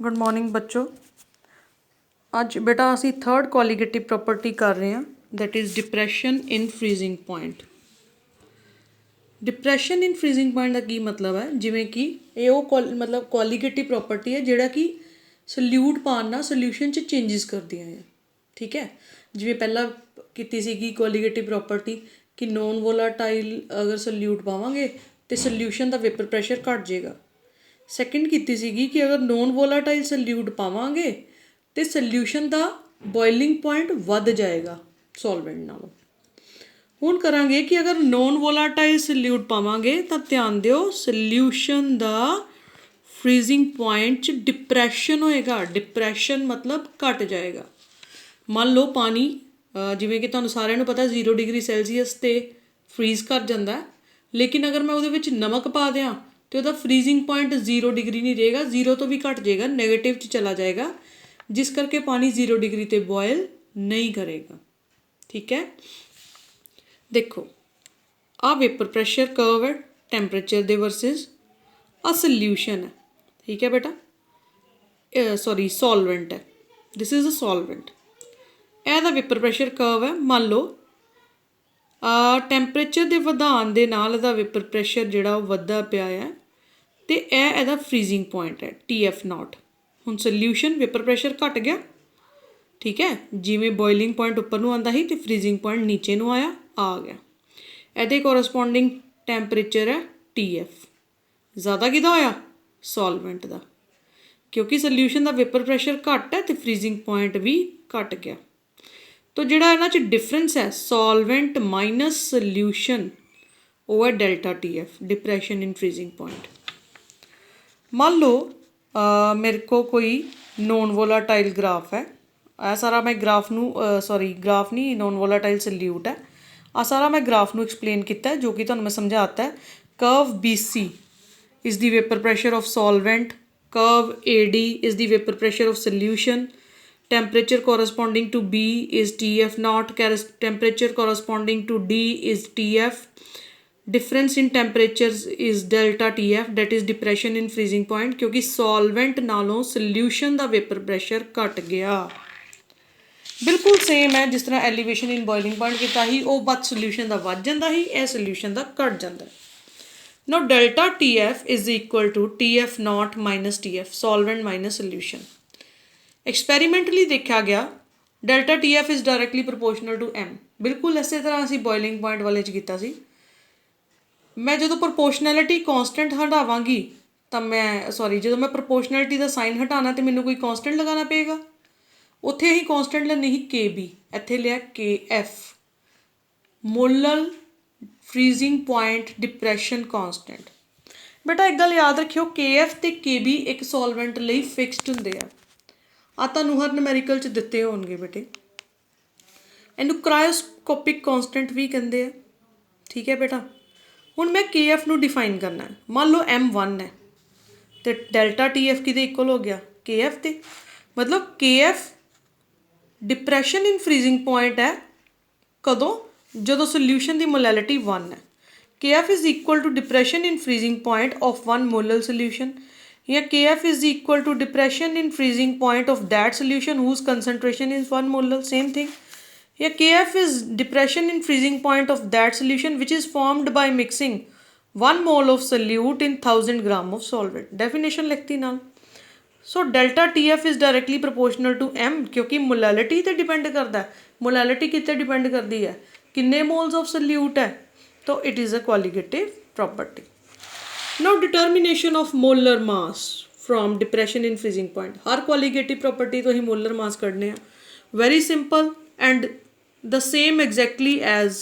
Good morning बच्चों। ਅੱਜ ਬੇਟਾ ਅਸੀਂ ਥਰਡ ਕੋਲੀਗੇਟਿਵ ਪ੍ਰੋਪਰਟੀ ਕਰ ਰਹੇ ਹਾਂ, that is depression in freezing point. Depression in freezing point ਦਾ ਕੀ ਮਤਲਬ ਹੈ, ਜਿਵੇਂ ਕਿ ਇਹ ਉਹ ਮਤਲਬ ਕੋਲੀਗੇਟਿਵ ਪ੍ਰੋਪਰਟੀ ਹੈ ਜਿਹੜਾ ਕਿ ਸੋਲਿਊਟ ਪਾਉਣ ਨਾਲ ਸੋਲਿਊਸ਼ਨ 'ਚ ਚੇਂਜਸ ਕਰਦੀਆਂ ਹੈ। ਠੀਕ ਹੈ, ਜਿਵੇਂ ਪਹਿਲਾਂ ਕੀਤੀ ਸੀਗੀ ਕੋਲੀਗੇਟਿਵ ਪ੍ਰੋਪਰਟੀ ਕਿ ਨੋਨ ਵੋਲਾਟਾਈਲ ਅਗਰ ਸੋਲਿਊਟ ਪਾਵਾਂਗੇ ਤਾਂ ਸੋਲਿਊਸ਼ਨ ਦਾ ਵੇਪਰ ਪ੍ਰੈਸ਼ਰ ਘੱਟ ਜਾਏਗਾ। ਸੈਕਿੰਡ ਕੀਤੀ ਸੀਗੀ ਕਿ ਅਗਰ ਨੋਨ ਵੋਲਾਟਾਈਲ ਸੋਲਿਊਟ ਪਾਵਾਂਗੇ तो सल्यूशन का बॉइलिंग पॉइंट वध जाएगा सॉल्वेंट नालों। हुण करांगे कि अगर नॉन वोलाटाइल सल्यूट पावांगे तो ध्यान दिओ सल्यूशन का फ्रीजिंग पॉइंट च डिप्रैशन होएगा। डिप्रैशन मतलब घट जाएगा। मान लो पानी जिवें कि तुहानूं सारिआं नूं पता 0 डिग्री सैल्सीअस ते फ्रीज कर जांदा है, लेकिन अगर मैं उहदे विच नमक पा दियां तो उहदा फ्रीजिंग पॉइंट 0 डिग्री नहीं रहेगा, 0 तो भी घट जाएगा, नैगेटिव च चला जाएगा, जिस करके पानी 0 डिग्री ते बॉयल नहीं करेगा। ठीक है, देखो आ वेपर प्रैशर कर्व है टैंपरेचर दे वर्सिस आ सल्यूशन है। ठीक है बेटा, सॉरी सॉल्वेंट है, दिस इज़ अ सॉल्वेंट। ਇਹਦਾ वेपर प्रैशर कर्व है। मान लो टैंपरेचर ਦੇ ਵਧਾਉਣ ਦੇ ਨਾਲ ਇਹਦਾ वेपर प्रैशर ਜਿਹੜਾ ਉਹ ਵੱਧਦਾ ਪਿਆ ਹੈ ਤੇ ਇਹ ਇਹਦਾ फ्रीजिंग पॉइंट है TF0। ਹੁਣ ਸੋਲਿਊਸ਼ਨ वेपर प्रैशर घट गया। ठीक है, जिमें बॉइलिंग पॉइंट उपर नूं आंदा ही तो फ्रीजिंग पॉइंट नीचे नूं आया आ गया। ਇਹਦੇ कोरस्पोंडिंग टैंपरेचर है TF। ज़्यादा किहदा होया सॉल्वेंट का, क्योंकि सॉल्यूशन का वेपर प्रैशर घट है तो फ्रीजिंग पॉइंट भी घट गया। तो जिहड़ा इन्हां च डिफरेंस है सॉल्वेंट माइनस सॉल्यूशन वो है delta TF, depression in freezing point. मान लो मेरे को कोई नॉन वोलाटाइल ग्राफ है, आ सारा मैं ग्राफ नूं सॉरी ग्राफ नहीं नॉन वोलाटाइल सल्यूट है, आ सारा मैं ग्राफ नूं एक्सप्लेन किया जो कि तुहानूं मैं समझाता है। Curve BC is the vapour pressure of solvent, curve AD is the vapour pressure of solution, temperature corresponding to B is TF0, temperature corresponding to D is TF, difference in temperatures is delta TF, that is depression in freezing point, क्योंकि solvent नालों solution का vapour pressure घट गया। बिल्कुल same है जिस तरह elevation in boiling point किया ही, वो बस सोल्यूशन का वध जाता ही, यह सोल्यूशन का घट जाता है। Now delta TF is equal to TF0 minus TF, solvent minus solution. Experimentally देखा गया delta TF is directly proportional to M। बिल्कुल इस तरह असी बॉइलिंग पॉइंट वाले किया सी। मैं जो प्रोपोर्शनैलिटी कॉन्सटेंट हटावांगी तो मैं सॉरी जो मैं प्रोपोर्शनैलिटी का साइन हटाना तो मैनू कोई कॉन्सटेंट लगाना पेगा। उत्थे असीं कॉन्सटेंट लेनी ही KB, इत्थे लिया KF, molar freezing point depression constant. बेटा एक गल याद रखियो KF ते KB एक सॉल्वेंट लई फिक्सड हुंदे आ। आ तुहानूं हर नूमैरिकल च दिते होणगे बेटे। इहनूं क्रायोस्कोपिक कॉन्सटेंट भी कहते हैं। ठीक है बेटा, हुण मैं KF नूं डिफाइन करना है। मान लो M1 है तो डेल्टा TF किहदे इक्वल हो गया KF ते, मतलब KF depression in freezing point है कदों जदों सोल्यूशन की मोलैलिटी 1 है। KF is equal to depression in freezing point of 1 molar solution, या KF is equal to depression in freezing point of that solution whose concentration is 1 molar, same thing। या KF is depression in freezing point of that solution which is formed by mixing 1 mole of solute in 1000 gram of solvent। definition लिखती नाल। So delta TF is directly proportional to M, क्योंकि molality ते depend करता है। Molality कित्ते depend करती है, किन्ने मोल्स ऑफ सल्यूट है, तो it is a colligative property. Now determination of molar mass from depression in freezing point। हर कोलीगेटिव प्रॉपर्टी तो ही मोलर मास कढ़ने हैं। Very simple and the same exactly as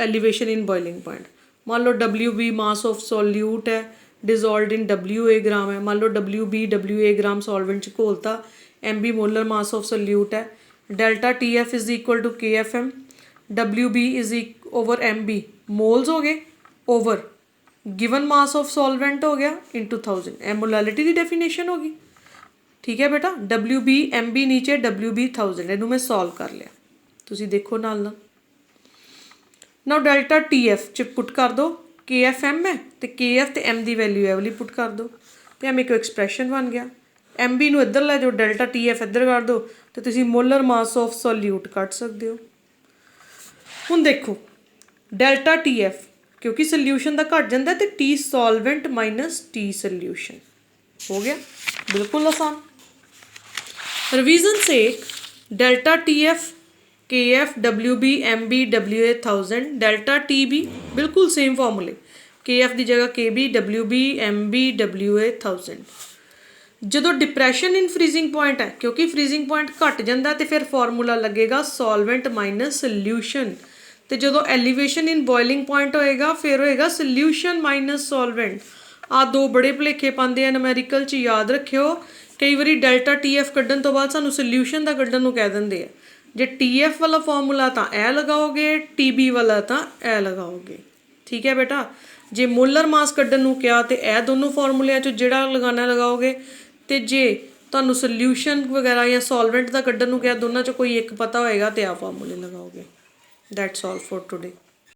elevation in boiling point. मान लो WB mass of solute है dissolve in WA gram है। मान लो WA ग्राम सॉल्वेंट च घोलता, MB molar mass of solute है। Delta TF is equal to KFM, WB is over MB moles हो गए over given mass of solvent हो गया इंटू 1000, ए मोलैलिटी की डेफिनेशन होगी। ठीक है बेटा, WB MB नीचे WB 1000, इनू मैं सॉल्व कर लिया, तुसी देखो नाल नाल। नाउ डेल्टा TF च पुट कर दो KFM है तो KF तो M की वैल्यू है वाली पुट कर दो तो हमें एक एक्सप्रैशन बन गया MB ਨੂੰ ਇੱਧਰ ਲੈ ਜਾਓ, ਡੈਲਟਾ TF ਇੱਧਰ ਕਰ ਦਿਓ ਤੇ ਤੁਸੀਂ ਮੋਲਰ ਮਾਸ ਆਫ ਸੋਲਿਊਟ ਕੱਢ ਸਕਦੇ ਹੋ। ਹੁਣ ਦੇਖੋ ਡੈਲਟਾ TF ਕਿਉਂਕਿ ਸੋਲਿਊਸ਼ਨ ਦਾ ਘਟ ਜਾਂਦਾ ਤੇ T ਸੋਲਵੈਂਟ ਮਾਈਨਸ T ਸੋਲਿਊਸ਼ਨ ਹੋ ਗਿਆ, ਬਿਲਕੁਲ ਆਸਾਨ। ਰਿਵੀਜ਼ਨ ਸੇਕ delta TF KF WB MB WA 1000 delta TB बिल्कुल सेम फॉर्मूले KF की जगह KB WB MB WA 1000। ਜਦੋਂ डिप्रैशन इन फ्रीजिंग पॉइंट है क्योंकि फ्रीजिंग पॉइंट घट जाता तो फिर फॉर्मूला लगेगा सॉल्वेंट माइनस सोल्यूशन, तो जो एलीवेशन इन बॉइलिंग पॉइंट होएगा फिर होएगा सोल्यूशन माइनस सॉल्वेंट। आ दो बड़े भुलेखे पाते हैं नूमैरिकल च, याद रखियो। कई बार डेल्टा TF कड्ढन तो बाद सानू सोल्यूशन का कड्ढन नूं कह देंगे है, जे TF वाला फॉर्मूला तो ए लगाओगे, TB वाला तो ए लगाओगे। ठीक है बेटा, जे मोलर मास कड्ढन नूं कहा तो ए दोनों फॉर्मूलिਆਂ चों जिहड़ा लगाना लगाओगे, तो जे तुहानूं सोल्यूशन वगैरह या सॉल्वेंट का कड्ढन नूं कहा दोनों चों कोई एक पता होएगा तो आ फॉर्मूले लगाओगे। That's all for today.